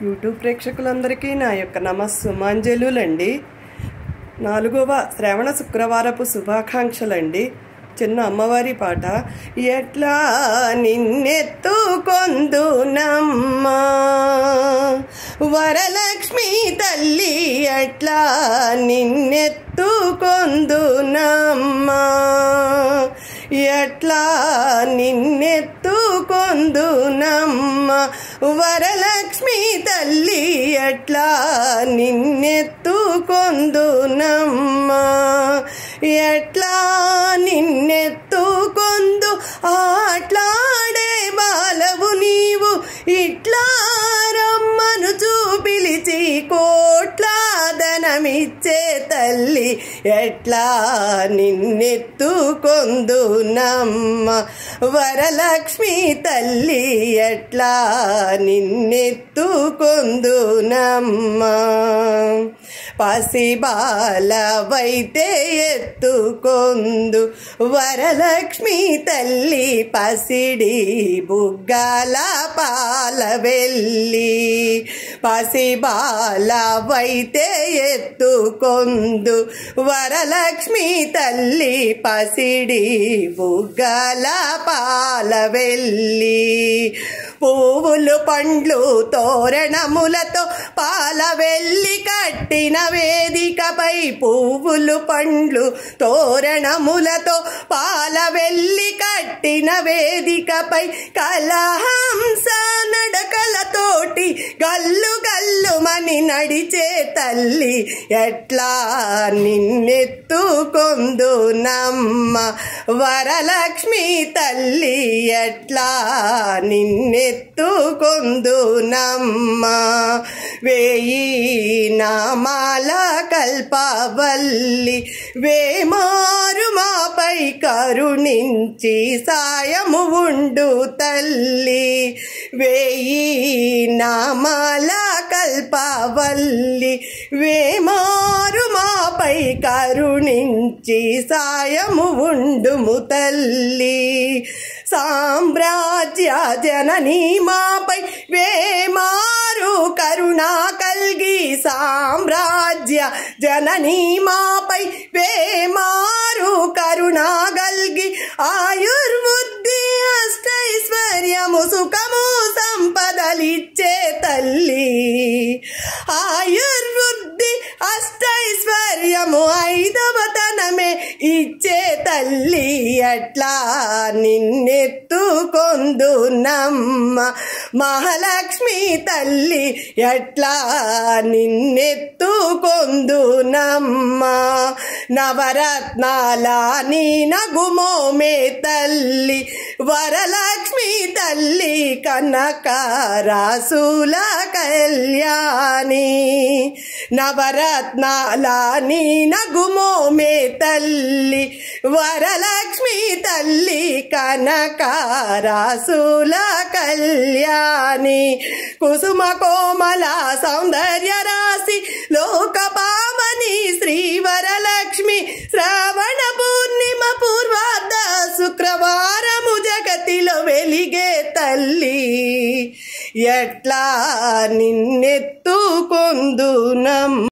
YouTube ప్రేక్షకులందరికీ నా యొక్క నమస్సుమాంజలులండి. 4వ శ్రావణ శుక్రవారపు శుభాకాంక్షలండి. చిన్న అమ్మవారి పాట. ఎట్లా నిన్నెత్తుకొందునమ్మా వరలక్ష్మి తల్లి, ఎట్లా నిన్నెత్తుకొందునమ్మా, ఎట్లా నిన్నెత్తుకొందునమ్మా వరలక్ష్మి తల్లి, ఎట్లా నిన్నెత్తుకొందునమ్మా, ఎట్లా నిన్నెత్తుకొందు ఆట్లాడే బాలవు నీవు, ఇట్లా రమ్మను చూపిలిచి కోట్లాదనమిచ్చే తల్లి, ఎట్లా నిన్నెత్తుకొందునమ్మా వరలక్ష్మి తల్లి, ఎట్లా నిన్నెత్తుకొందునమ్మా. పసిబాలవైతే ఎత్తుకొందు వరలక్ష్మి తల్లి, పసిడి బుగ్గల పాలవెల్లి, పసిబాలవైతే ఎత్తుకొందు వరలక్ష్మి తల్లి, పసిడి బుగ్గల పాలవెల్లి. పువ్వులు పండ్లు తోరణములతో పాలవెల్లి కట్టిన వేదికపై, పువ్వులు పండ్లు తోరణములతో పాలవెల్లి కట్టిన వేదికపై, కలహంస నడకలతోటి గల్లు గల్లుమని నడిచే తల్లి, ఎట్లా నిన్నెత్తుకొందునమ్మా వరలక్ష్మి తల్లి, ఎట్లా నిన్నెత్తుకొందునమ్మా. వేయి నామాల కల్పవల్లి, వేమారు మాపై కరుణించి సాయము ఉండు తల్లి, వేయి నామాల కల్పవల్లి, వేమారు మాపై కరుణించి సాయము ఉండుము తల్లి. సామ్రాజ్య జననీ మాపై వేమారు కరుణా కల్గి, సామ్రాజ్య జననీ మాపై వేమారు కరుణా గల్గి, ఆయుర్బుద్ధి అష్టైశ్వర్యము సుఖము సంపదలిచ్చే తల్లి, ఆయుర్బుద్ధి అష్టైశ్వర్యము ఐదవతనమే ఇచ్చే తల్లి, ఎట్లా నిన్నెత్తుకొందునమ్మా మహాలక్ష్మి తల్లి, ఎట్లా నిన్నెత్తుకొందునమ్మా. నవరత్నాల నీ నగుమోమే తల్లి, వరలక్ష్మి తల్లి, కనకరాసుల కళ్యాణి, నవరత్నాల నీ నగుమోమే తల్లి, వరలక్ష్మి తల్లి, కనకరాసుల కళ్యాణి, కుసుమ కోమల సౌందర్య రాశి లోకపావని శ్రీ వరలక్ష్మి, శ్రావణ పూర్ణిమ పూర్వార్ధ శుక్రవారము జగతిలో వెలిగే తల్లి, ఎట్లా నిన్నెత్తుకొందునమ్మా.